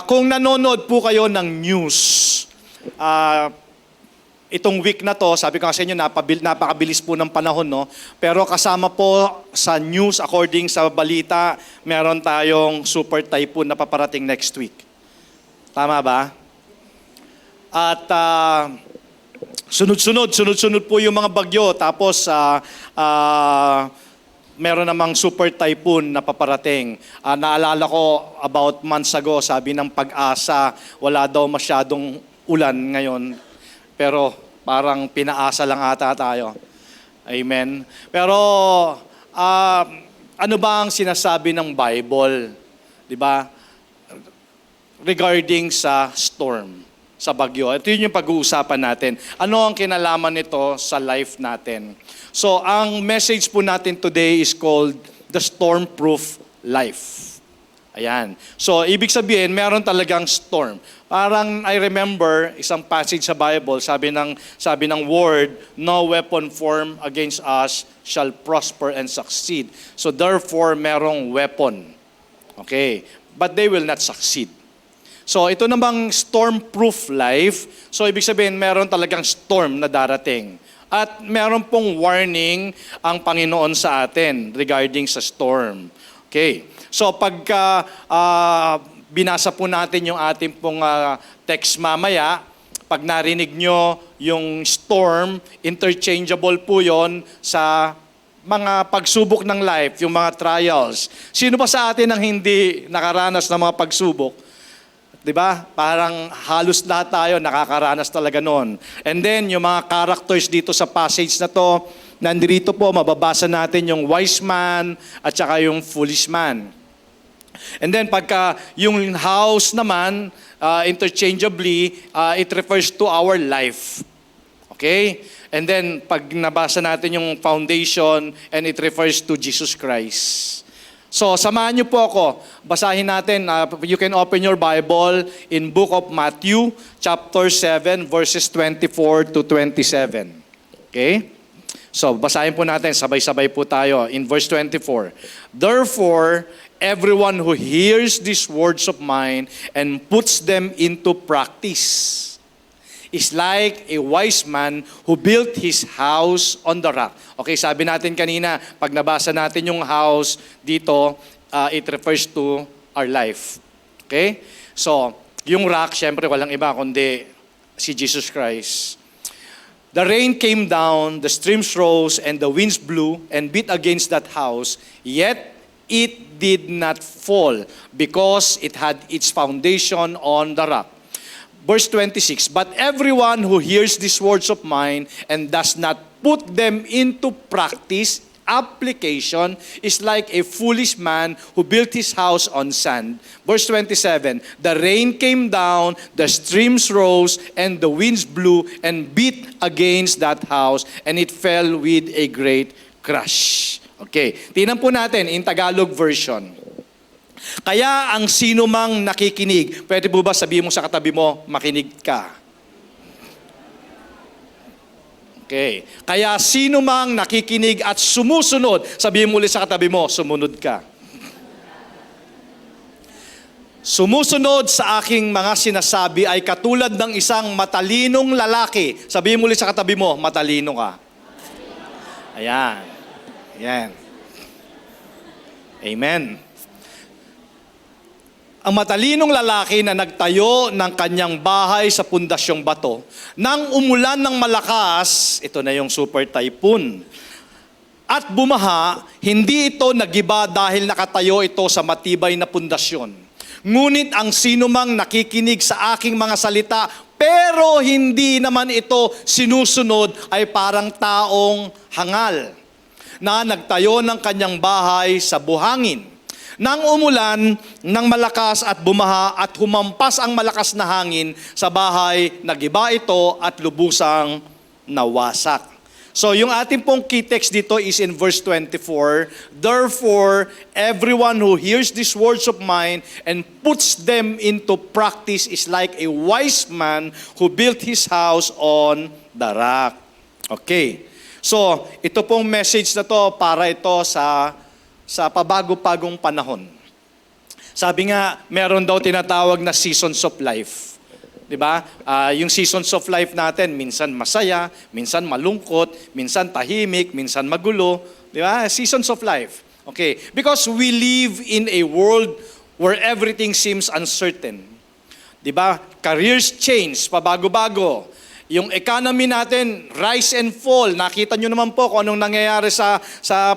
Kung nanonood po kayo ng news, itong week na to, sabi ko kasi inyo, napakabilis po ng panahon, no? Pero kasama po sa news, according sa balita, meron tayong super typhoon na paparating next week. Tama ba? At sunod-sunod po yung mga bagyo. Tapos meron namang super typhoon na paparating. Naalala ko about months ago, sabi ng Pag-asa, wala daw masyadong ulan ngayon. Pero parang pinaasa lang ata tayo. Amen. Pero ano ba ang sinasabi ng Bible? 'Di ba? Regarding sa storm, sa bagyo. Ito yun yung pag-uusapan natin. Ano ang kinalaman nito sa life natin? So, ang message po natin today is called The Storm-Proof Life. Ayan. So, ibig sabihin, meron talagang storm. Parang I remember isang passage sa Bible, sabi ng word, no weapon formed against us shall prosper and succeed. So, therefore, merong weapon. Okay. But they will not succeed. So, ito namang storm-proof life. So, ibig sabihin, meron talagang storm na darating. At meron pong warning ang Panginoon sa atin regarding sa storm. Okay. So, pagka binasa po natin yung ating pong text mamaya, pag narinig nyo yung storm, interchangeable po yon sa mga pagsubok ng life, yung mga trials. Sino ba sa atin ang hindi nakaranas ng mga pagsubok? Diba? Parang halos lahat tayo nakakaranas talaga noon. And then, yung mga characters dito sa passage na to, nandito po, mababasa natin yung wise man at saka yung foolish man. And then, pagka yung house naman, interchangeably, it refers to our life. Okay? And then, pag nabasa natin yung foundation, and it refers to Jesus Christ. So, samahan niyo po ako. Basahin natin. You can open your Bible in Book of Matthew, chapter 7, verses 24 to 27. Okay? So, basahin po natin. Sabay-sabay po tayo. In verse 24. Therefore, everyone who hears these words of mine and puts them into practice is like a wise man who built his house on the rock. Okay, sabi natin kanina, pag nabasa natin yung house dito, it refers to our life. Okay? So, yung rock, syempre walang iba kundi si Jesus Christ. The rain came down, the streams rose, and the winds blew and beat against that house, yet it did not fall because it had its foundation on the rock. Verse 26, but everyone who hears these words of mine and does not put them into practice, application, is like a foolish man who built his house on sand. Verse 27, the rain came down, the streams rose, and the winds blew and beat against that house, and it fell with a great crash. Okay, tingnan po natin in Tagalog version. Kaya ang sino mang nakikinig, pwede po ba sabihin mo sa katabi mo, makinig ka? Okay. Kaya sino mang nakikinig at sumusunod, sabihin mo ulit sa katabi mo, sumunod ka. Sumusunod sa aking mga sinasabi ay katulad ng isang matalinong lalaki. Sabihin mo ulit sa katabi mo, matalino ka. Ayan. Ayan. Amen. Ang matalinong lalaki na nagtayo ng kanyang bahay sa pundasyong bato, nang umulan ng malakas, ito na yung super typhoon, at bumaha, hindi ito nagiba dahil nakatayo ito sa matibay na pundasyon. Ngunit ang sinumang nakikinig sa aking mga salita, pero hindi naman ito sinusunod, ay parang taong hangal na nagtayo ng kanyang bahay sa buhangin. Nang umulan ng malakas at bumaha at humampas ang malakas na hangin sa bahay, nagiba ito at lubusang nawasak. So yung ating pong key text dito is in verse 24. Therefore, everyone who hears these words of mine and puts them into practice is like a wise man who built his house on the rock. Okay. So, ito pong message na to para ito sa pabago-bagong panahon. Sabi nga, meron daw tinatawag na seasons of life. 'Di ba? Yung seasons of life natin, minsan masaya, minsan malungkot, minsan tahimik, minsan magulo, 'di ba? Seasons of life. Okay, because we live in a world where everything seems uncertain. 'Di ba? Careers change, pabago-bago. Yung economy natin, rise and fall. Nakita nyo naman po kung anong nangyayari sa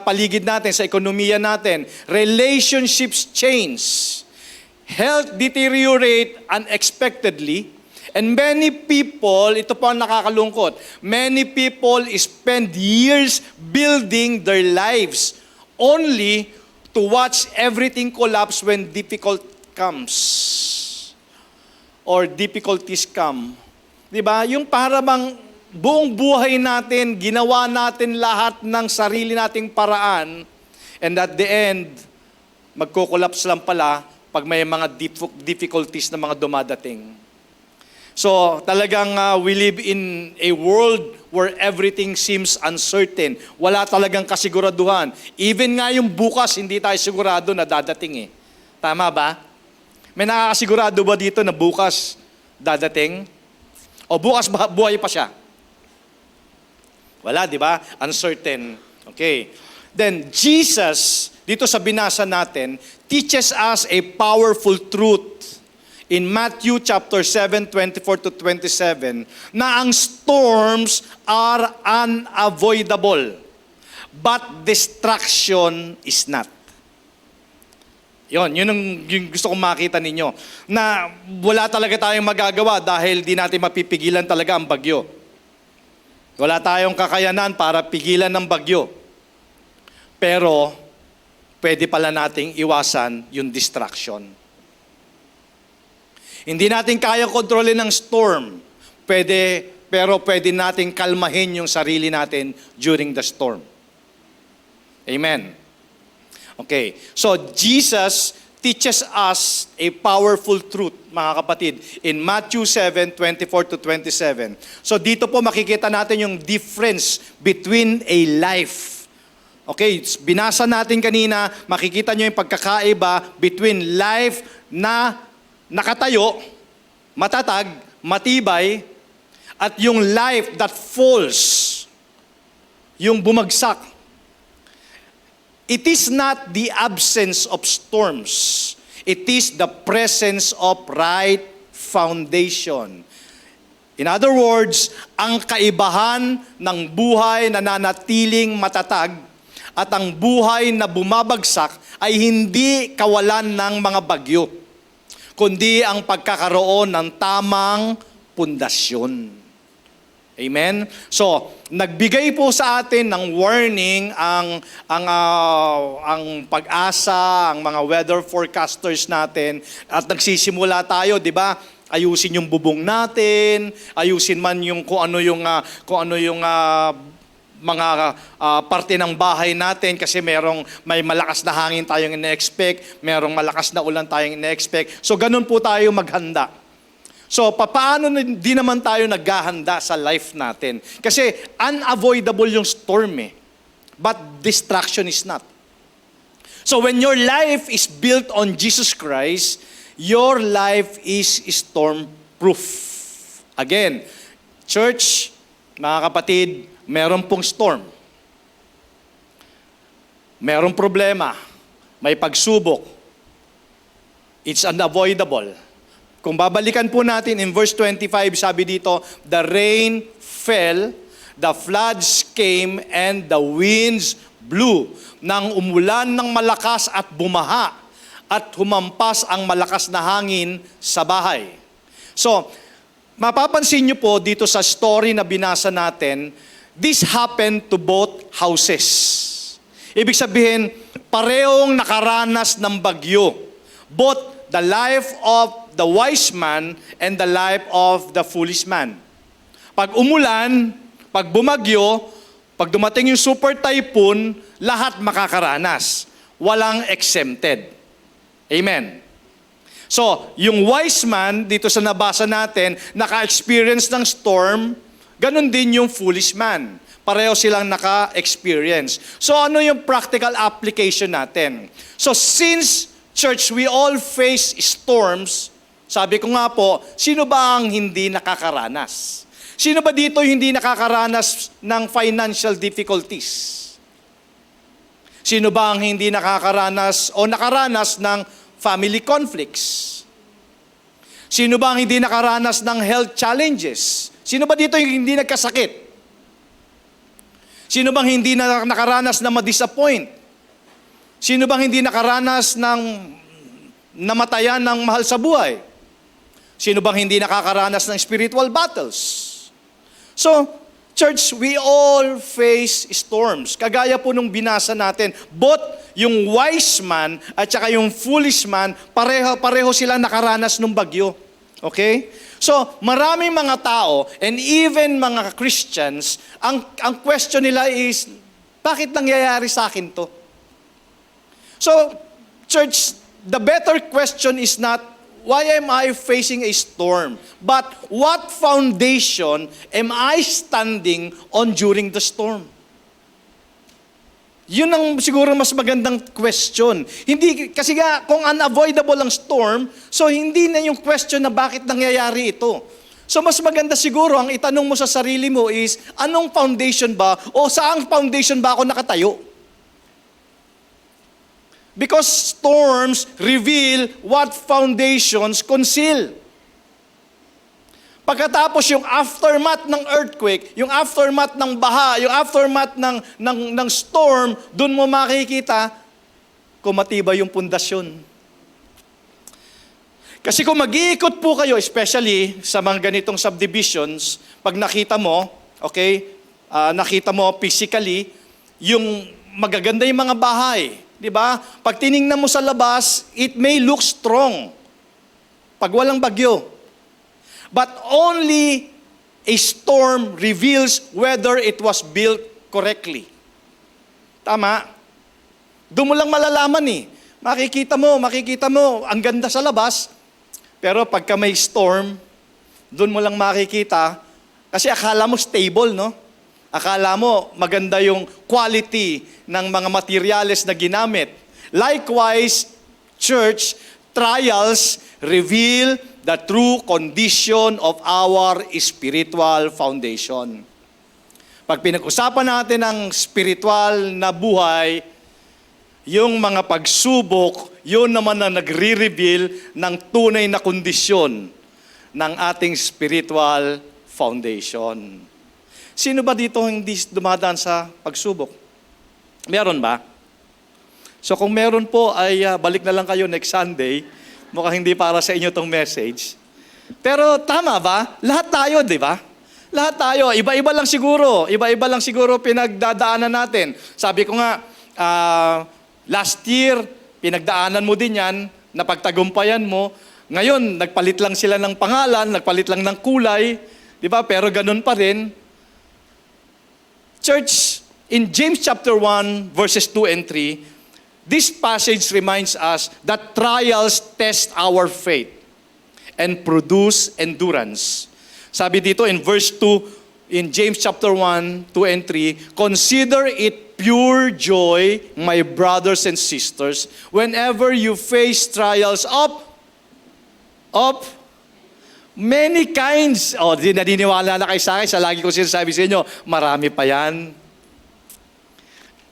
paligid natin, sa ekonomiya natin. Relationships change. Health deteriorate unexpectedly. And many people, ito po ang nakakalungkot, many people spend years building their lives only to watch everything collapse when difficult comes or difficulties come. Diba? Yung para bang buong buhay natin, ginawa natin lahat ng sarili nating paraan, and at the end, magko-collapse lang pala pag may mga difficulties na mga dumadating. So talagang we live in a world where everything seems uncertain. Wala talagang kasiguraduhan. Even nga yung bukas, hindi tayo sigurado na dadating eh. Tama ba? May nakakasigurado ba dito na bukas dadating? O bukas buhay pa siya? Wala, di ba? Uncertain. Okay. Then Jesus, dito sa binasa natin, teaches us a powerful truth in Matthew chapter 7, 24 to 27, na ang storms are unavoidable, but destruction is not. Yun yung gusto kong makita ninyo. Na wala talaga tayong magagawa dahil di natin mapipigilan talaga ang bagyo. Wala tayong kakayanan para pigilan ng bagyo. Pero, pwede pala nating iwasan yung distraction. Hindi natin kaya kontrolin ng storm. Pero pwede nating kalmahin yung sarili natin during the storm. Amen. Okay. So, Jesus teaches us a powerful truth, mga kapatid, in Matthew 7, 24 to 27. So, dito po makikita natin yung difference between a life. Okay, binasa natin kanina, makikita nyo yung pagkakaiba between life na nakatayo, matatag, matibay, at yung life that falls, yung bumagsak. It is not the absence of storms. It is the presence of right foundation. In other words, ang kaibahan ng buhay na nanatiling matatag at ang buhay na bumabagsak ay hindi kawalan ng mga bagyo, kundi ang pagkakaroon ng tamang pundasyon. Amen? So, nagbigay po sa atin ng warning ang pag-asa, ang mga weather forecasters natin, at nagsisimula tayo, di ba? Ayusin yung bubong natin, ayusin man yung kung ano yung mga parte ng bahay natin kasi may malakas na hangin tayong ina-expect, merong malakas na ulan tayong ina-expect. So, ganun po tayo maghanda. So, paano di naman tayo naghahanda sa life natin? Kasi unavoidable yung storm eh. But distraction is not. So, when your life is built on Jesus Christ, your life is storm-proof. Again, church, mga kapatid, meron pong storm. Merong problema. May pagsubok. It's unavoidable. Kung babalikan po natin in verse 25, sabi dito, the rain fell, the floods came, and the winds blew. Nang umulan ng malakas at bumaha, at humampas ang malakas na hangin sa bahay. So, mapapansin nyo po dito sa story na binasa natin, this happened to both houses. Ibig sabihin, parehong nakaranas ng bagyo. Both the life of the wise man and the life of the foolish man. Pag umulan, pag bumagyo, pag dumating yung super typhoon, lahat makakaranas. Walang exempted. Amen. So, yung wise man, dito sa nabasa natin, naka-experience ng storm, ganun din yung foolish man. Pareho silang naka-experience. So, ano yung practical application natin? So, since Church, we all face storms. Sabi ko nga po, sino ba ang hindi nakakaranas? Sino ba dito hindi nakakaranas ng financial difficulties? Sino ba ang hindi nakakaranas o nakaranas ng family conflicts? Sino ba ang hindi nakaranas ng health challenges? Sino ba dito yung hindi nagkasakit? Sino bang hindi nakaranas na ma-disappoint? Sino bang hindi nakaranas ng namatayan ng mahal sa buhay? Sino bang hindi nakakaranas ng spiritual battles? So, church, we all face storms. Kagaya po nung binasa natin, both yung wise man at saka yung foolish man, pareho sila nakaranas ng bagyo. Okay? So, maraming mga tao, and even mga Christians, ang question nila is, bakit nangyayari sa akin to? So, church, the better question is not, why am I facing a storm? But what foundation am I standing on during the storm? Yun ang siguro mas magandang question. Hindi, kasi nga, kung unavoidable ang storm, so hindi na yung question na bakit nangyayari ito. So mas maganda siguro, ang itanong mo sa sarili mo is, anong foundation ba, o saang foundation ba ako nakatayo? Because storms reveal what foundations conceal. Pagkatapos yung aftermath ng earthquake, yung aftermath ng baha, yung aftermath ng storm, dun mo makikita kung matibay yung pundasyon. Kasi kung mag-iikot po kayo, especially sa mga ganitong subdivisions, pag nakita mo, okay, nakita mo physically, yung magaganda yung mga bahay, di ba? Pag tiningnan mo sa labas, it may look strong. Pag walang bagyo. But only a storm reveals whether it was built correctly. Tama? Doon mo lang malalaman eh. Makikita mo, ang ganda sa labas. Pero pagka may storm, doon mo lang makikita. Kasi akala mo stable, no? Akala mo maganda yung quality ng mga materyales na ginamit. Likewise, church, trials reveal the true condition of our spiritual foundation. Pag pinag-usapan natin ang spiritual na buhay, yung mga pagsubok, yun naman na nagre-reveal ng tunay na kondisyon ng ating spiritual foundation. Sino ba dito hindi dumadaan sa pagsubok? Meron ba? So kung meron po, ay balik na lang kayo next Sunday. Mukhang hindi para sa inyo tong message. Pero tama ba? Lahat tayo, di ba? Lahat tayo. Iba-iba lang siguro pinagdadaanan natin. Sabi ko nga, last year, pinagdaanan mo din yan, napagtagumpayan mo. Ngayon, nagpalit lang sila ng pangalan, nagpalit lang ng kulay. Di ba? Pero ganun pa rin. Church, in James chapter 1, verses 2 and 3, this passage reminds us that trials test our faith and produce endurance. Sabi dito in verse 2, in James chapter 1, 2 and 3, consider it pure joy, my brothers and sisters, whenever you face trials of many kinds. Naniniwala na kayo sa akin, sa lagi ko sinasabi sa inyo, marami pa yan.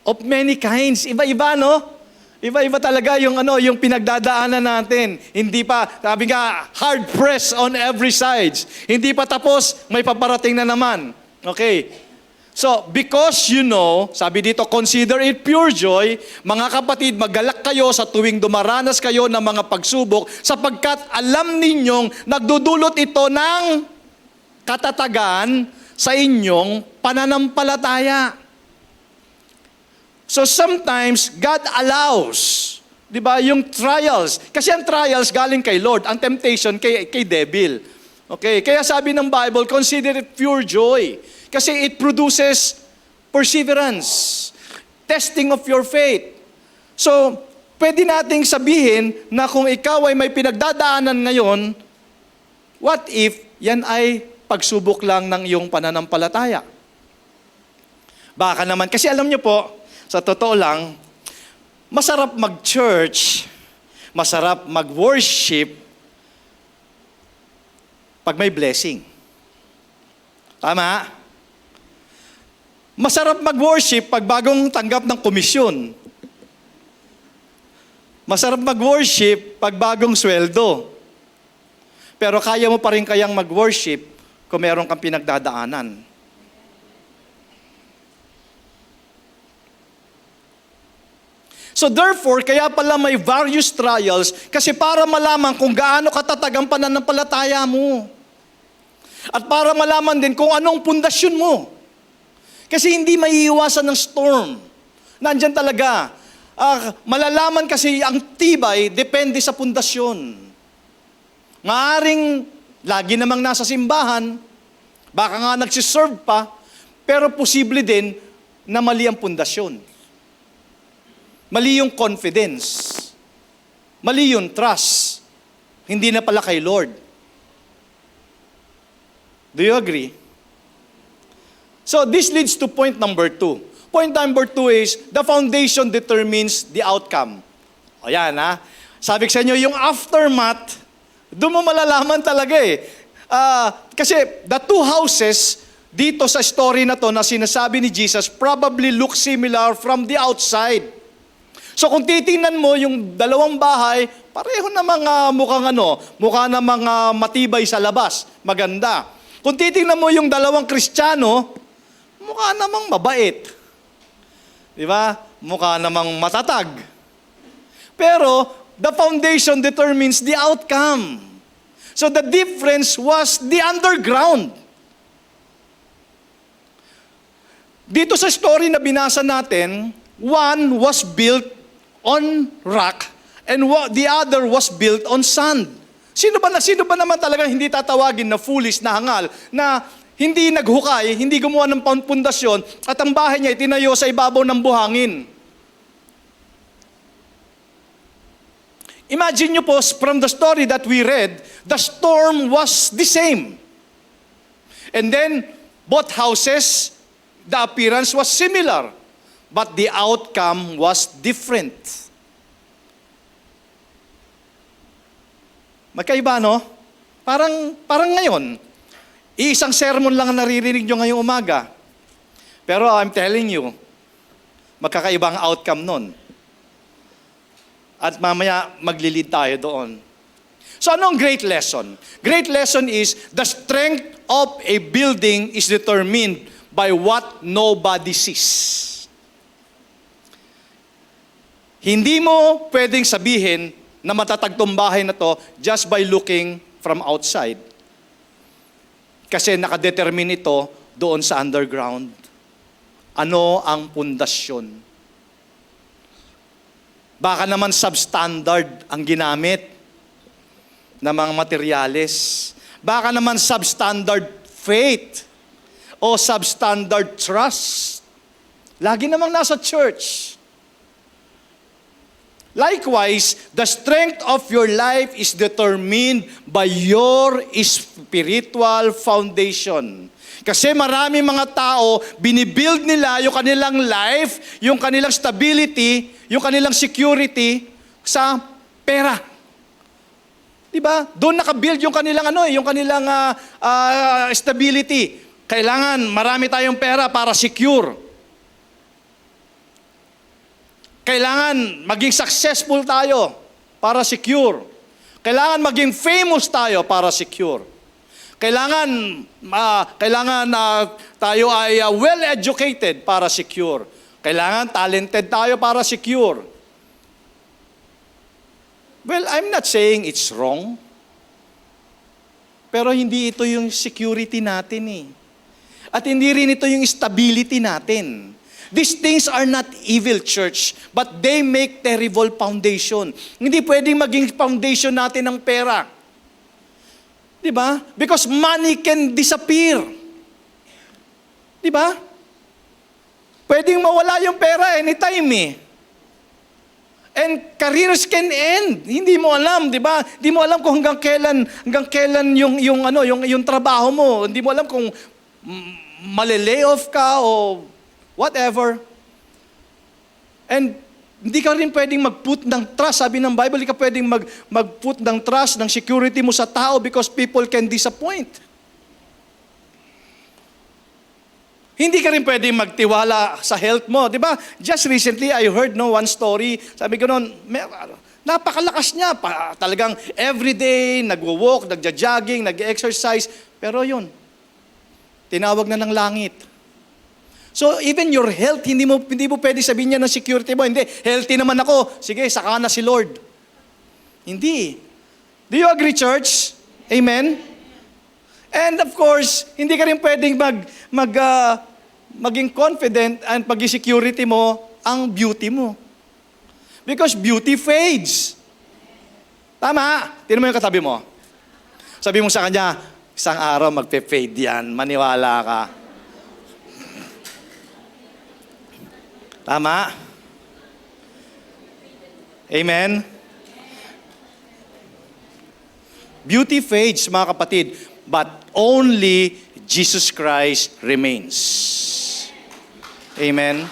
Of many kinds. Iba-iba, no? Iba-iba talaga yung pinagdadaanan natin. Hindi pa, sabi nga, hard pressed on every sides. Hindi pa tapos, may paparating na naman. Okay. So, because you know, sabi dito, consider it pure joy, mga kapatid, magalak kayo sa tuwing dumaranas kayo ng mga pagsubok, sapagkat alam ninyong nagdudulot ito ng katatagan sa inyong pananampalataya. So sometimes, God allows, di ba, yung trials. Kasi ang trials galing kay Lord, ang temptation kay devil. Okay, kaya sabi ng Bible, consider it pure joy. Kasi it produces perseverance, testing of your faith. So, pwede nating sabihin na kung ikaw ay may pinagdadaanan ngayon, what if yan ay pagsubok lang ng iyong pananampalataya? Baka naman, kasi alam niyo po, sa totoo lang, masarap mag-church, Masarap mag-worship pag may blessing. Tama? Masarap mag-worship pag bagong tanggap ng komisyon. Masarap mag-worship pag bagong sweldo. Pero kaya mo pa rin kayang mag-worship kung meron kang pinagdadaanan. So therefore, kaya pala may various trials kasi para malaman kung gaano katatag ang pananampalataya mo. At para malaman din kung anong pundasyon mo. Kasi hindi maiiwasan ng storm. Nandyan talaga. Malalaman kasi ang tibay depende sa pundasyon. Maaring lagi namang nasa simbahan, baka nga nagsiserve pa, pero posible din na mali ang pundasyon. Mali yung confidence. Mali yung trust. Hindi na pala kay Lord. Do you agree? So this leads to point number 2. Point number 2 is, the foundation determines the outcome. O yan ha. Sabi ko sa inyo, yung aftermath, doon mo malalaman talaga eh. Kasi the two houses dito sa story na to na sinasabi ni Jesus probably look similar from the outside. So kung titingnan mo yung dalawang bahay, pareho na mga mukha na mga matibay sa labas, maganda. Kung titingnan mo yung dalawang Kristiyano, mukha namang mabait. Di ba? Mukha namang matatag. Pero the foundation determines the outcome. So the difference was the underground. Dito sa story na binasa natin, one was built on rock and the other was built on sand. Sino ba naman talaga hindi tatawagin na foolish na hangal na hindi naghukay, hindi gumawa ng pundasyon at ang bahay niya itinayo sa ibabaw ng buhangin? Imagine nyo po, from the story that we read, the storm was the same. And then, both houses, the appearance was similar, but the outcome was different. Magkaiba, no? Parang ngayon, iisang sermon lang naririnig nyo ngayong umaga. Pero I'm telling you, magkakaibang outcome nun. At mamaya maglilid tayo doon. So anong great lesson? Great lesson is, the strength of a building is determined by what nobody sees. Hindi mo pwedeng sabihin na matatag tong bahay na to just by looking from outside. Kasi nakadetermine ito doon sa underground. Ano ang pundasyon? Baka naman substandard ang ginamit na mga materyales. Baka naman substandard faith o substandard trust. Lagi namang nasa church. Likewise, the strength of your life is determined by your spiritual foundation. Kasi marami mga tao, binibuild nila yung kanilang life, yung kanilang stability, yung kanilang security sa pera. Diba? Doon nakabuild yung kanilang stability. Kailangan marami tayong pera para secure. Kailangan maging successful tayo para secure. Kailangan maging famous tayo para secure. Kailangan tayo ay well-educated para secure. Kailangan talented tayo para secure. Well, I'm not saying it's wrong. Pero hindi ito yung security natin eh. At hindi rin ito yung stability natin. These things are not evil, church, but they make terrible foundation. Hindi pwedeng maging foundation natin ng pera. Diba? Because money can disappear. Diba? Pwedeng mawala yung pera anytime eh. And careers can end. Hindi mo alam, 'di ba? Hindi mo alam kung hanggang kailan yung trabaho mo. Hindi mo alam kung mali-lay off ka o whatever. And Hindi ka rin pwedeng mag-put ng trust. Sabi ng Bible, hindi ka pwedeng mag-put ng trust, ng security mo sa tao because people can disappoint. Hindi ka rin pwedeng magtiwala sa health mo. Di ba? Just recently, I heard one story. Sabi ko noon, napakalakas niya. Talagang everyday, nagwo-walk, nagja-jogging, nag-exercise. Pero yun, tinawag na ng langit. So even your health, hindi mo pwede sabihin niya ng security mo. Hindi, healthy naman ako. Sige, saka na si Lord. Hindi. Do you agree, church? Amen? And of course, hindi ka rin pwedeng maging confident and pag-security mo ang beauty mo. Because beauty fades. Tama? Tingnan mo yung katabi mo. Sabi mo sa kanya, isang araw magpe-fade yan. Maniwala ka. Tama? Amen? Beauty fades, mga kapatid, but only Jesus Christ remains. Amen?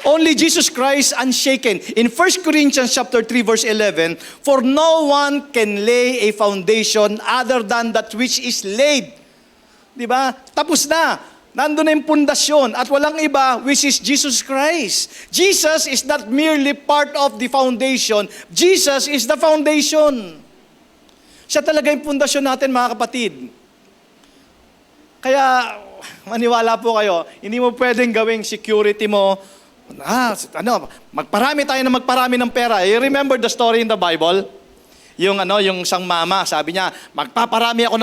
Only Jesus Christ unshaken. In 1 Corinthians chapter 3 verse 11, for no one can lay a foundation other than that which is laid. Di ba? Tapos na. Nandun na yung pundasyon at walang iba which is Jesus Christ. Jesus is not merely part of the foundation. Jesus is the foundation. Siya talaga yung pundasyon natin, mga kapatid. Kaya, maniwala po kayo, hindi mo pwedeng gawing security mo, magparami tayo na magparami ng pera. You remember the story in the Bible? Yung isang mama, sabi niya, magpaparami ako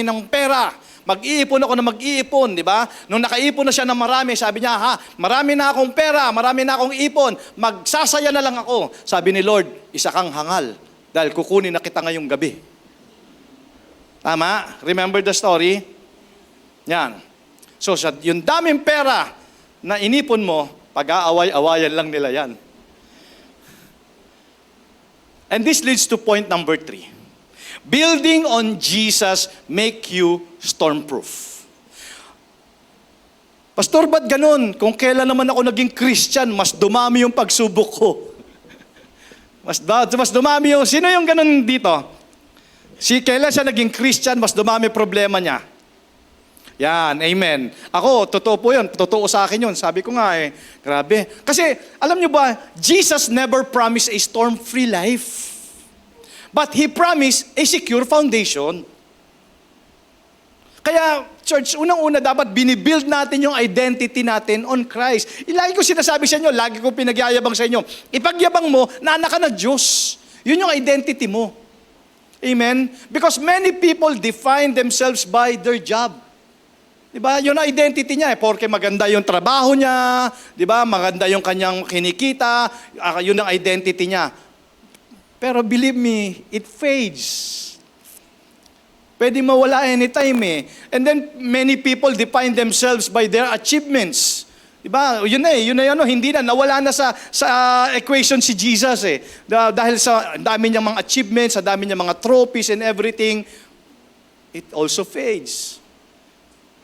ng pera. Mag-iipon ako na mag-iipon, di ba? Nung nakaipon na siya ng marami, sabi niya, marami na akong pera, marami na akong ipon, magsasaya na lang ako. Sabi ni Lord, isa kang hangal, dahil kukunin na kita ngayong gabi. Tama? Remember the story? Yan. So, yung daming pera na inipon mo, pag-aaway-awayan lang nila yan. And this leads to point number 3. Building on Jesus make you stormproof. Pastor, ba't ganun? Kung kailan naman ako naging Christian, mas dumami yung pagsubok ko. Mas dumami yung... Sino yung ganun dito? Kailan siya naging Christian, mas dumami problema niya. Yan, amen. Ako, totoo po yun. Totoo sa akin yun. Sabi ko nga grabe. Kasi, alam nyo ba, Jesus never promised a storm-free life. But He promised a secure foundation. Kaya, church, unang-una dapat binibuild natin yung identity natin on Christ. Lagi ko sinasabi sa inyo, lagi ko pinagyayabang sa inyo, ipagyabang mo na anak ka ng Diyos. Yun yung identity mo. Amen? Because many people define themselves by their job. Diba? Yun ang identity niya. Porque maganda yung trabaho niya, diba? Maganda yung kanyang kinikita, yun ang identity niya. Pero believe me, it fades. Pwede mawala anytime . And then, many people define themselves by their achievements. Diba? Yun na, hindi na, nawala na sa equation si Jesus . Dahil sa dami niyang mga achievements, sa dami niyang mga trophies and everything, it also fades.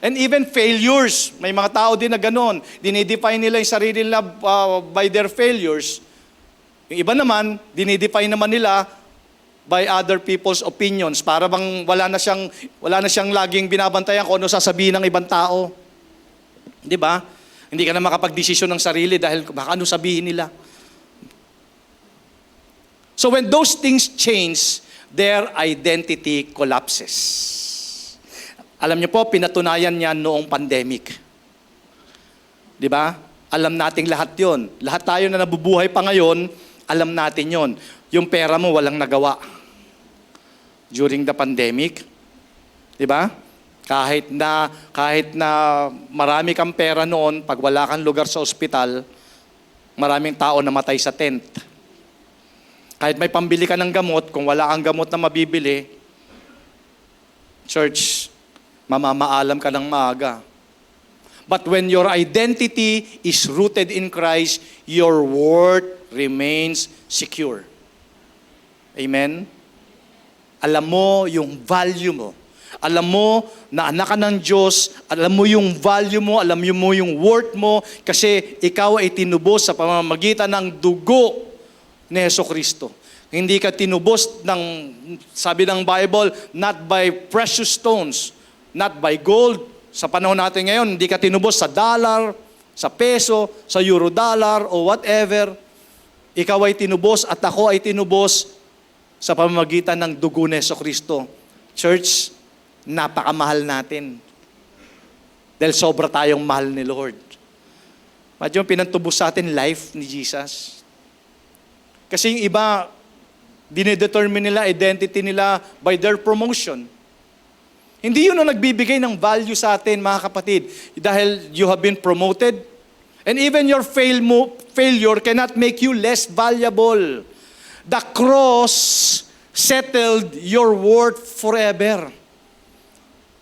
And even failures, may mga tao din na ganon. Dinidefine nila yung sarili nila by their failures. Yung iba naman, dinidefine naman nila by other people's opinions. Para bang wala na siyang laging binabantayan kung ano sasabihin ng ibang tao. Di ba? Hindi ka na makapag-desisyon ng sarili dahil baka ano sabihin nila. So when those things change, their identity collapses. Alam niyo po, pinatunayan niya noong pandemic. Di ba? Alam nating lahat yon. Lahat tayo na nabubuhay pa ngayon, alam natin yon. Yung pera mo walang nagawa. During the pandemic. Di ba? Kahit na marami kang pera noon, pag wala kang lugar sa ospital, maraming tao namatay sa tent. Kahit may pambili ka ng gamot, kung wala kang gamot na mabibili, church, mamamaalam ka ng maaga. But when your identity is rooted in Christ, your worth remains secure. Amen? Alam mo yung value mo. Alam mo na anak ka ng Diyos, alam mo yung value mo, alam mo yung worth mo, kasi ikaw ay tinubos sa pamamagitan ng dugo ni Jesucristo. Hindi ka tinubos ng, sabi ng Bible, not by precious stones, not by gold. Sa panahon natin ngayon, hindi ka tinubos sa dollar, sa peso, sa euro dollar, o whatever. Ikaw ay tinubos at ako ay tinubos sa pamamagitan ng dugo ni Jesucristo. Church, napakamahal natin. Dahil sobra tayong mahal ni Lord. Medyo yung pinantubos sa atin, life ni Jesus. Kasi yung iba, dinedetermine nila, identity nila by their promotion. Hindi yun ang nagbibigay ng value sa atin, mga kapatid. Dahil you have been promoted. And even your failure cannot make you less valuable. The cross settled your worth forever.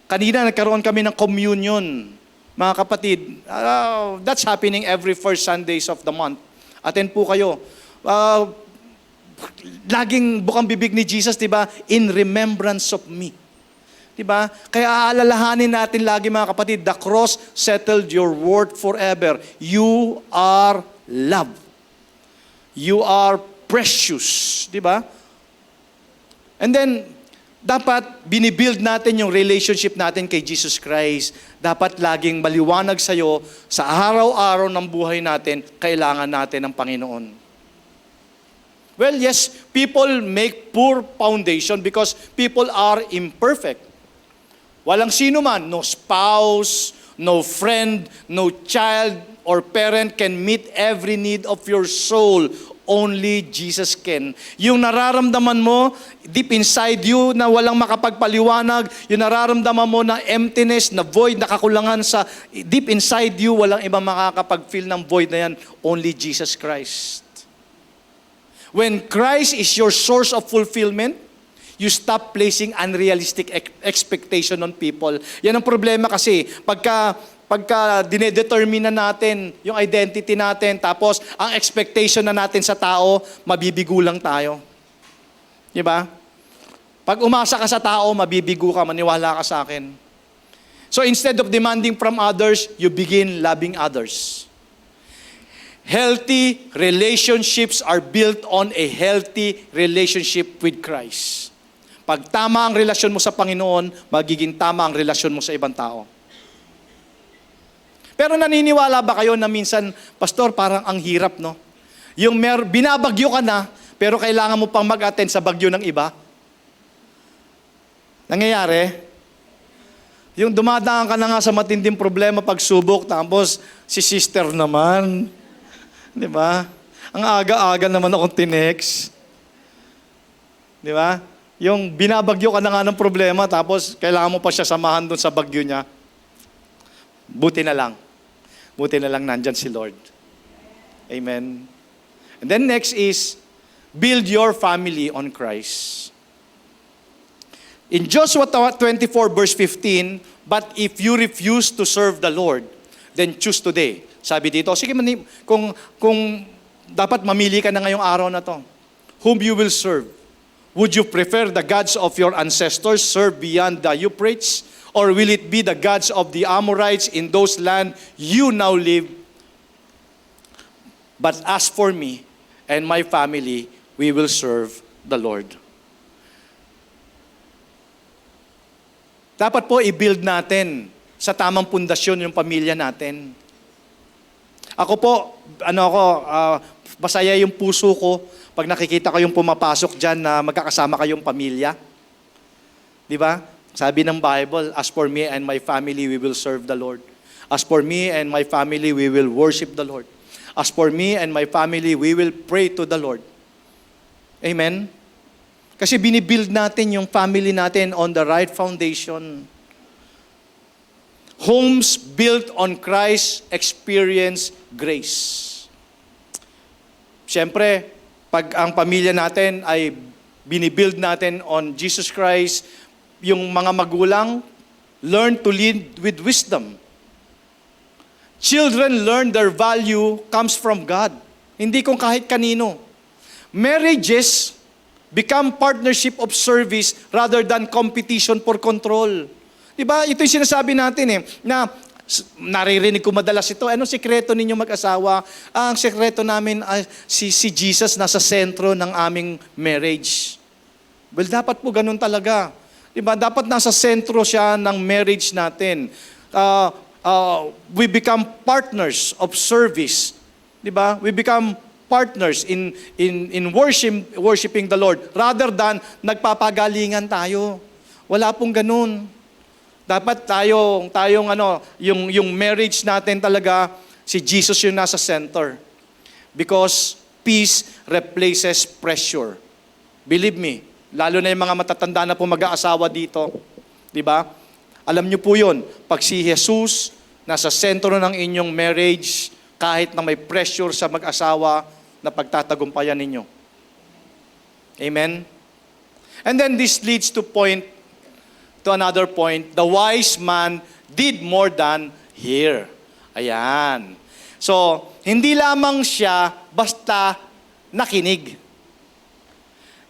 Kanina nagkaroon kami ng communion, mga kapatid. That's happening every first Sundays of the month. Attend po kayo. Laging bukang bibig ni Jesus, di ba? In remembrance of me. Di ba? Kaya aalalahanin natin lagi, mga kapatid, the cross settled your worth forever. You are loved. You are precious. Di ba? And then, dapat binibuild natin yung relationship natin kay Jesus Christ. Dapat laging maliwanag sa'yo, sa araw-araw ng buhay natin, kailangan natin ng Panginoon. Well, yes, people make poor foundation because people are imperfect. Walang sino man, no spouse, no friend, no child or parent can meet every need of your soul. Only Jesus can. Yung nararamdaman mo, deep inside you, na walang makapagpaliwanag, yung nararamdaman mo na emptiness, na void, na kakulangan sa, deep inside you, walang ibang makakapag-feel ng void na yan, only Jesus Christ. When Christ is your source of fulfillment, you stop placing unrealistic expectation on people. Yan ang problema kasi, pagka dinedetermine na natin yung identity natin, tapos ang expectation na natin sa tao, mabibigo lang tayo. Di ba? Pag umasa ka sa tao, mabibigo ka, maniwala ka sa akin. So instead of demanding from others, you begin loving others. Healthy relationships are built on a healthy relationship with Christ. Pag tama ang relasyon mo sa Panginoon, magiging tama ang relasyon mo sa ibang tao. Pero naniniwala ba kayo na minsan, Pastor, parang ang hirap, no? Yung binabagyo ka na, pero kailangan mo pang mag-attend sa bagyo ng iba? Nangyayari? Yung dumadaan ka na nga sa matinding problema, pagsubok, tapos si sister naman. Di ba? Ang aga-aga naman akong tinext. Di ba? Yung binabagyo ka na nga ng problema, tapos kailangan mo pa siya samahan doon sa bagyo niya. Buti na lang. Buti na lang nandyan si Lord. Amen. And then next is, build your family on Christ. In Joshua 24 verse 15, but if you refuse to serve the Lord, then choose today. Sabi dito, sige, kung dapat mamili ka na ngayong araw na to, whom you will serve. Would you prefer the gods of your ancestors served beyond the Euphrates? Or will it be the gods of the Amorites in those land you now live? But as for me and my family, we will serve the Lord. Dapat po i-build natin sa tamang pundasyon yung pamilya natin. Ako po, masaya yung puso ko pag nakikita ko yung pumapasok dyan na magkakasama kayong pamilya. Di ba? Sabi ng Bible, as for me and my family, we will serve the Lord. As for me and my family, we will worship the Lord. As for me and my family, we will pray to the Lord. Amen? Kasi binibuild natin yung family natin on the right foundation. Homes built on Christ experience grace. Siyempre, pag ang pamilya natin ay binibuild natin on Jesus Christ, yung mga magulang, learn to lead with wisdom. Children learn their value comes from God. Hindi kung kahit kanino. Marriages Become partnership of service rather than competition for control. Diba? Ito yung sinasabi natin na naririnig ko madalas ito. Anong sekreto ninyo mag-asawa? Ang sekreto namin ay si Jesus nasa sentro ng aming marriage. Well, dapat po ganun talaga. Diba? Dapat nasa sentro siya ng marriage natin. We become partners of service. Diba? We become partners in worshiping the Lord rather than nagpapagalingan tayo. Wala pong ganun. Dapat yung marriage natin talaga, si Jesus yung nasa center. Because peace replaces pressure. Believe me, lalo na yung mga matatanda na po mag-aasawa dito. Di ba? Alam niyo po yun, pag si Jesus nasa sentro ng inyong marriage, kahit na may pressure sa mag-asawa, na pagtatagumpayan ninyo. Amen? And then this leads to another point. The wise man did more than hear. Ayan. So, hindi lamang siya basta nakinig.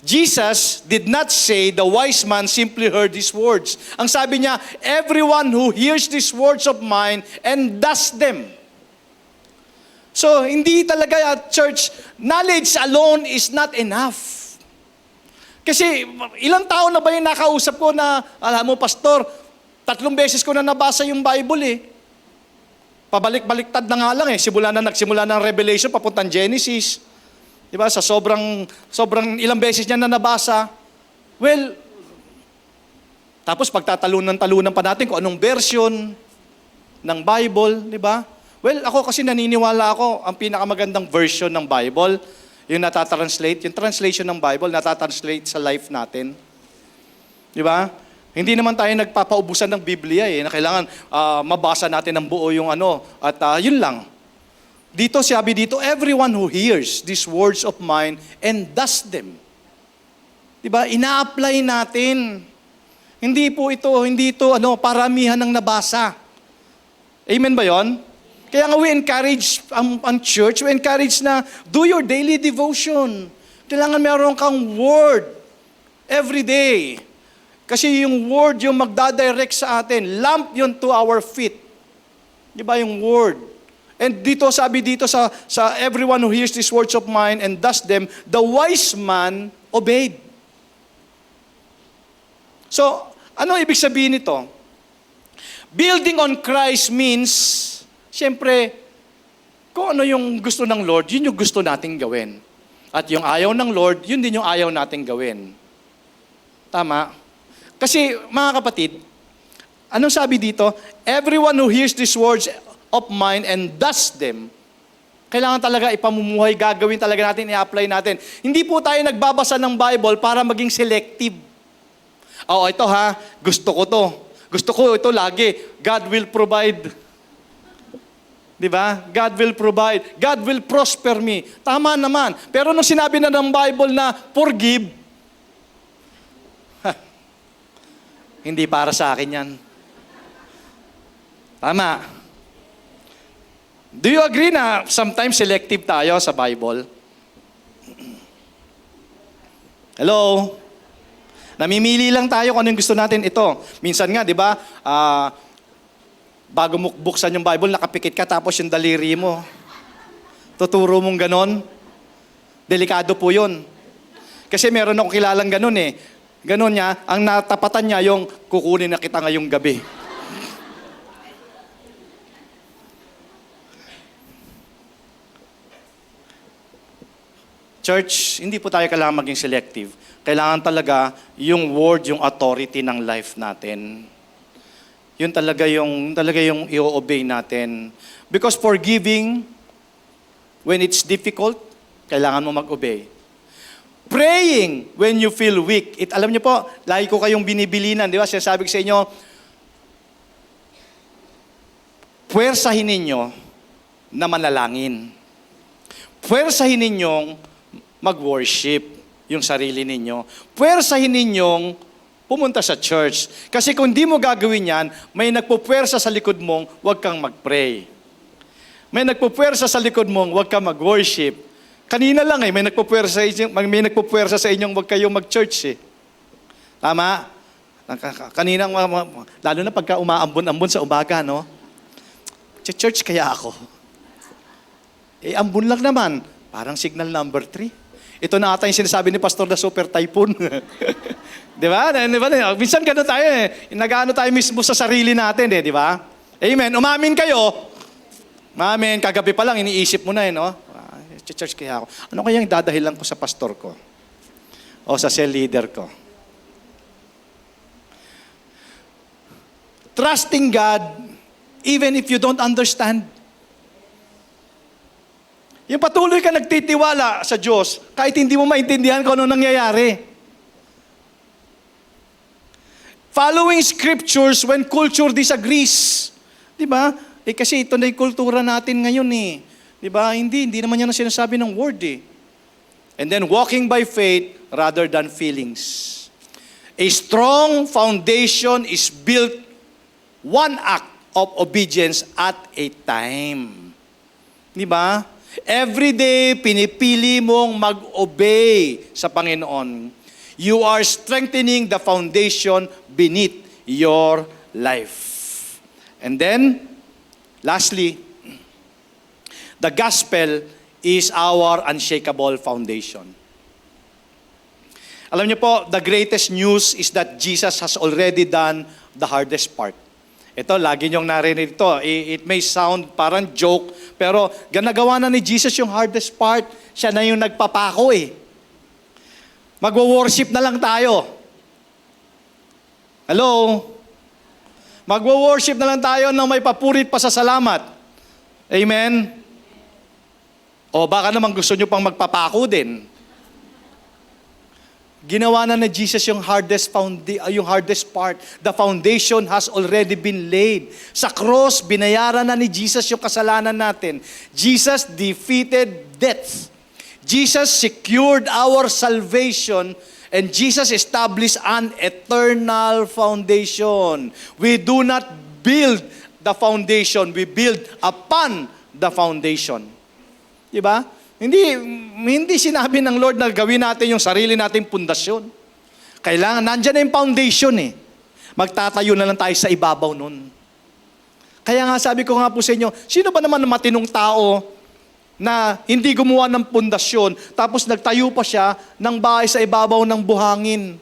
Jesus did not say the wise man simply heard these words. Ang sabi niya, everyone who hears these words of mine and does them. So, hindi talaga, church, knowledge alone is not enough. Kasi, ilang taon na ba yung nakausap ko na, alam mo, pastor, 3 beses ko na nabasa yung Bible Pabalik-baliktad na nga lang nagsimula ng Revelation, papuntang Genesis. Di ba? Sa sobrang ilang beses niya na nabasa. Well, tapos pagtatalunan pa natin kung anong version ng Bible, di ba? Well, ako kasi naniniwala ako, ang pinakamagandang version ng Bible, yung natatranslate, yung translation ng Bible, natatranslate sa life natin. Di ba? Hindi naman tayo nagpapaubusan ng Biblia na kailangan mabasa natin ng buo yung at yun lang. Sabi dito, everyone who hears these words of mine and does them. Di ba? Ina-apply natin. Hindi ito paramihan ng nabasa. Amen ba yon? Kaya nga we encourage ang church, we encourage na do your daily devotion. Kailangan meron kang word every day. Kasi yung word yung magdadirect sa atin. Lamp yun to our feet. Di ba yung word? And sabi dito sa everyone who hears these words of mine and does them, the wise man obeyed. So, ano ibig sabihin nito? Building on Christ means, siyempre, kung ano yung gusto ng Lord, yun yung gusto nating gawin. At yung ayaw ng Lord, yun din yung ayaw nating gawin. Tama? Kasi, mga kapatid, anong sabi dito? Everyone who hears these words of mine and does them, kailangan talaga ipamumuhay, gagawin talaga natin, i-apply natin. Hindi po tayo nagbabasa ng Bible para maging selective. Ito gusto ko to. Gusto ko ito lagi. God will provide. Di ba? God will provide. God will prosper me. Tama naman. Pero nung sinabi na ng Bible na forgive, hindi para sa akin yan. Tama. Do you agree na sometimes selective tayo sa Bible? Hello? Namimili lang tayo kung ano yung gusto natin. Ito, minsan nga, di ba, bago mo buksan yung Bible, nakapikit ka, tapos yung daliri mo. Tuturo mong ganon. Delikado po yun. Kasi meron akong kilalang ganon Ganon niya, ang natapatan niya yung kukunin na kita ngayong gabi. Church, hindi po tayo kailangan maging selective. Kailangan talaga yung word, yung authority ng life natin. Yun talaga yung i-obey natin. Because forgiving, when it's difficult, kailangan mo mag-obey. Praying when you feel weak. Alam niyo po, lagi ko kayong binibilinan, di ba? Sinasabi ko sa inyo, puwersahin ninyo na manalangin. Puwersahin ninyong mag-worship yung sarili ninyo. Puwersahin ninyong pumunta sa church. Kasi kung di mo gagawin yan, may nagpupuwersa sa likod mong, huwag kang mag-pray. May nagpupuwersa sa likod mong, huwag kang mag-worship. Kanina lang may nagpupuwersa sa inyong wag kayong mag-church eh. Tama? Kaninang, lalo na pagka umaambon-ambon sa umaga, no? Church kaya ako. Ambon lang naman. Parang signal number 3. Ito na ata yung sinasabi ni Pastor na super typhoon. Di ba? Minsan gano'n tayo eh. Nag-ano tayo mismo sa sarili natin eh, di ba? Amen. Umamin kayo. Umamin. Kagabi pa lang, iniisip mo na eh, no? Church kaya ako. Ano kaya yung dadahilan ko sa pastor ko? O sa cell leader ko? Trusting God, even if you don't understand. Yung patuloy ka nagtitiwala sa Diyos, kahit hindi mo maintindihan kung ano nangyayari. Following scriptures when culture disagrees. Di ba? Kasi ito na yung kultura natin ngayon eh. Di ba? Hindi naman yan ang sinasabi ng word eh. And then walking by faith rather than feelings. A strong foundation is built one act of obedience at a time. Di ba? Every day, pinipili mong mag-obey sa Panginoon. You are strengthening the foundation beneath your life. And then, lastly, the gospel is our unshakable foundation. Alam niyo po, the greatest news is that Jesus has already done the hardest part. Ito, lagi niyong narinig ito. It may sound parang joke, pero ginagawa na ni Jesus yung hardest part. Siya na yung nagpapako eh. Magwo-worship na lang tayo. Hello? Magwo-worship na lang tayo nang may papurit pa sa salamat. Amen? O baka naman gusto nyo pang magpapako din. Ginawa na ni Jesus yung hardest part. The foundation has already been laid. Sa cross, binayaran na ni Jesus yung kasalanan natin. Jesus defeated death. Jesus secured our salvation, and Jesus established an eternal foundation. We do not build the foundation, we build upon the foundation. Diba? Hindi sinabi ng Lord na gawin natin yung sarili nating pundasyon. Kailangan, nandyan na yung foundation eh. Magtatayo na lang tayo sa ibabaw nun. Kaya nga sabi ko nga po sa inyo, sino ba naman na matinong tao na hindi gumawa ng pundasyon, tapos nagtayo pa siya ng bahay sa ibabaw ng buhangin?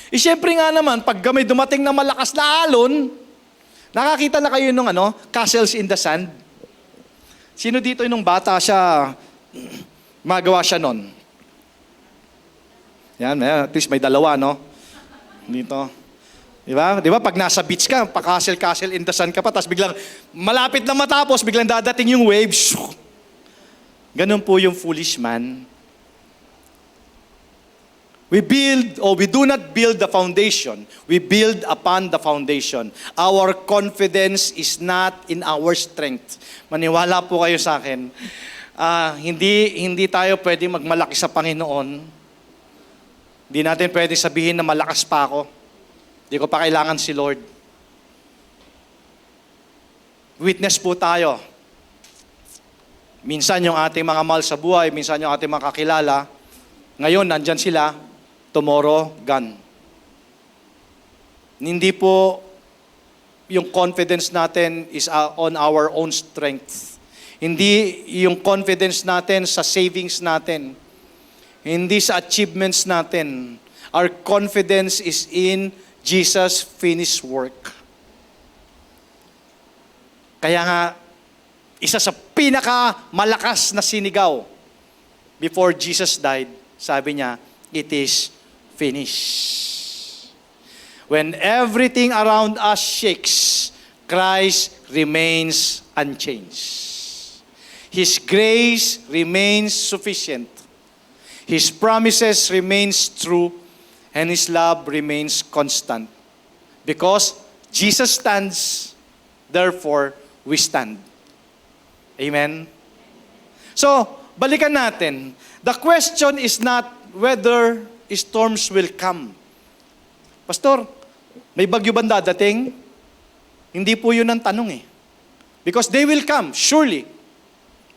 Siyempre nga naman, pag may dumating na malakas na alon, nakakita na kayo ng castles in the sand? Sino dito nung bata siya, magawa siya nun? Yan, at least may dalawa, no? Dito. Di ba, pag nasa beach ka, pa-castle in the sun ka pa, tapos biglang, malapit na matapos, biglang dadating yung waves. Ganun po yung foolish man. We do not build the foundation. We build upon the foundation. Our confidence is not in our strength. Maniwala po kayo sa akin. Hindi tayo pwedeng magmalaki sa Panginoon. Hindi natin pwedeng sabihin na malakas pa ako. Hindi ko pa kailangan si Lord. Witness po tayo. Minsan yung ating mga mahal sa buhay, minsan yung ating mga kakilala, ngayon nandyan sila, tomorrow, gone. Hindi po yung confidence natin is on our own strength. Hindi yung confidence natin sa savings natin. Hindi sa achievements natin. Our confidence is in Jesus' finished work. Kaya nga, isa sa pinakamalakas na sinigaw before Jesus died, sabi niya, it is finished. When everything around us shakes, Christ remains unchanged. His grace remains sufficient. His promises remains true, and His love remains constant. Because Jesus stands, therefore we stand. Amen? So, balikan natin. The question is not whether storms will come. Pastor, may bagyo ba dadating? Hindi po yun ang tanong eh. Because they will come, surely.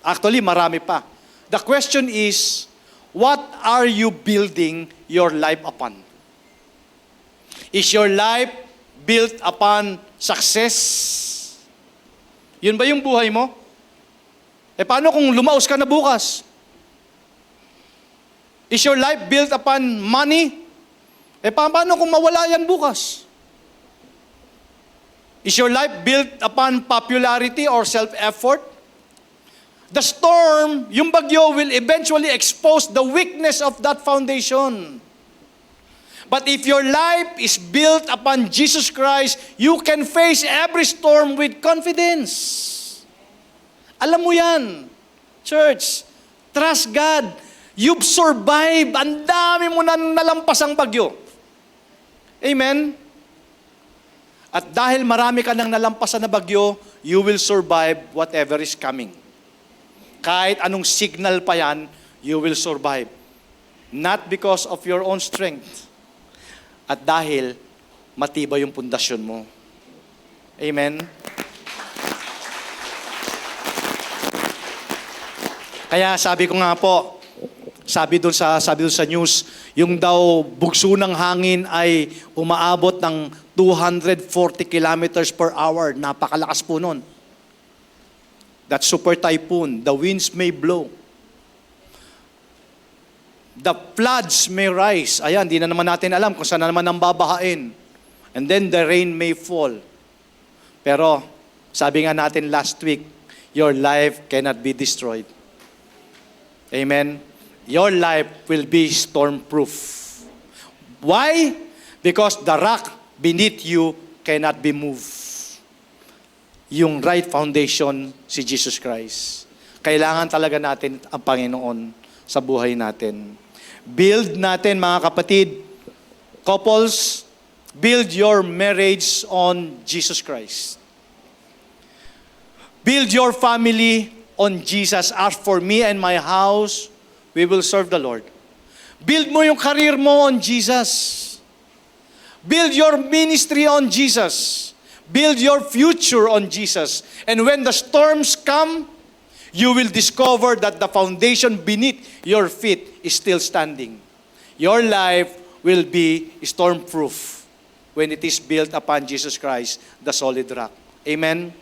Actually, marami pa. The question is, what are you building your life upon? Is your life built upon success? Yun ba yung buhay mo? Paano kung lumaos ka na bukas? Is your life built upon money? Paano kung mawala yan bukas? Is your life built upon popularity or self-effort? The storm, yung bagyo, will eventually expose the weakness of that foundation. But if your life is built upon Jesus Christ, you can face every storm with confidence. Alam mo yan, church. Trust God. You've survived. Ang dami mo na nalampasang bagyo. Amen? At dahil marami ka nang nalampasan na bagyo, you will survive whatever is coming. Kahit anong signal pa yan, you will survive. Not because of your own strength. At dahil matibay yung pundasyon mo. Amen? Kaya sabi ko nga po, sabi doon sa news, yung daw bugso ng hangin ay umaabot ng 240 kilometers per hour. Napakalakas po nun. That super typhoon, the winds may blow. The floods may rise. Ayan, di na naman natin alam kung saan na naman ang babahain. And then the rain may fall. Pero, sabi nga natin last week, your life cannot be destroyed. Amen? Your life will be storm-proof. Why? Because the rock beneath you cannot be moved. Yung right foundation, si Jesus Christ. Kailangan talaga natin ang Panginoon sa buhay natin. Build natin, mga kapatid, couples, build your marriage on Jesus Christ. Build your family on Jesus. As for me and my house, we will serve the Lord. Build mo yung career mo on Jesus. Build your ministry on Jesus. Build your future on Jesus. And when the storms come, you will discover that the foundation beneath your feet is still standing. Your life will be storm-proof when it is built upon Jesus Christ, the solid rock. Amen?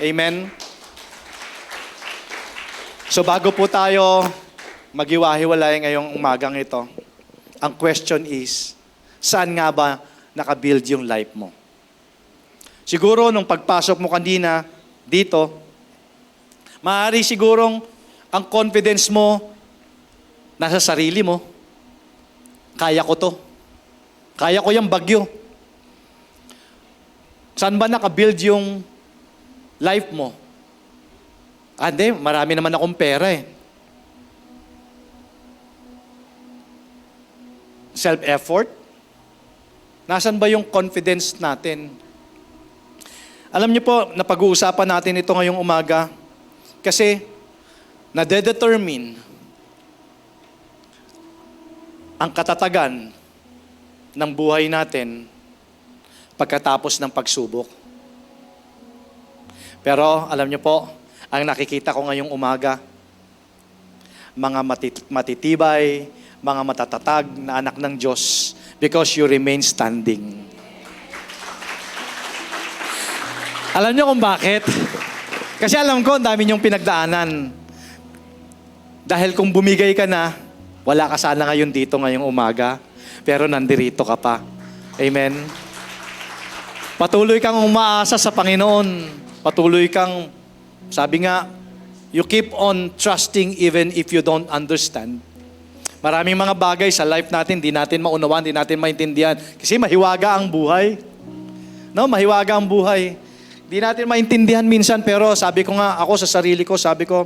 Amen? So bago po tayo maghiwa-hiwalay ngayong umagang ito, ang question is, saan nga ba nakabuild yung life mo? Siguro nung pagpasok mo kanina dito, maaari sigurong ang confidence mo nasa sarili mo. Kaya ko to. Kaya ko yung bagyo. Saan ba nakabuild yung life mo? Hindi, marami naman akong pera eh. Self-effort? Nasaan ba yung confidence natin? Alam niyo po, napag-uusapan natin ito ngayong umaga kasi nade-determine ang katatagan ng buhay natin pagkatapos ng pagsubok. Pero alam niyo po, ang nakikita ko ngayong umaga, mga matitibay, mga matatatag na anak ng Diyos because you remain standing. Alam niyo kung bakit? Kasi alam ko, ang dami niyong pinagdaanan. Dahil kung bumigay ka na, wala ka sana ngayon dito ngayong umaga, pero nandirito ka pa. Amen? Patuloy kang umaasa sa Panginoon. Patuloy kang, sabi nga, you keep on trusting even if you don't understand. Maraming mga bagay sa life natin, di natin maunawaan, di natin maintindihan. Kasi mahiwaga ang buhay. No, mahiwaga ang buhay. Di natin maintindihan minsan, pero sabi ko nga, ako sa sarili ko, sabi ko,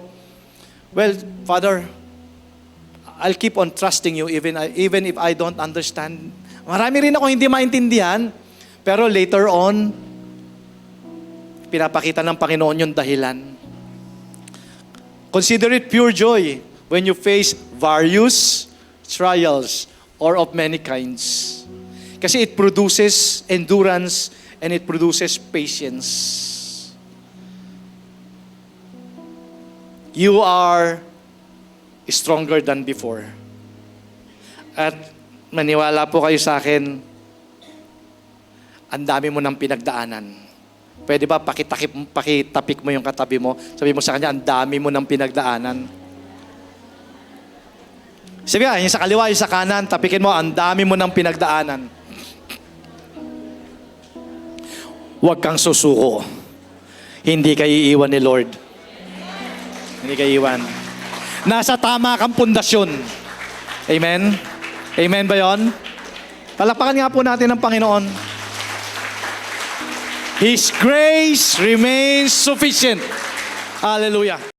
well, Father, I'll keep on trusting you even if I don't understand. Marami rin ako hindi maintindihan, pero later on, pinapakita ng Panginoon yung dahilan. Consider it pure joy when you face various trials or of many kinds. Kasi it produces endurance and it produces patience. You are stronger than before. At maniwala po kayo sa akin, ang dami mo ng pinagdaanan. Pwede ba pakitapik mo yung katabi mo? Sabi mo sa kanya, ang dami mo ng pinagdaanan. Sabi nga, yung sa kaliwa, yung sa kanan, tapikin mo, ang dami mo ng pinagdaanan. Huwag kang susuko. Hindi kayo iiwan ni Lord. Hindi kayo iiwan. Nasa tama kang pundasyon. Amen? Amen ba yun? Palakpakan nga po natin ang Panginoon. His grace remains sufficient. Hallelujah.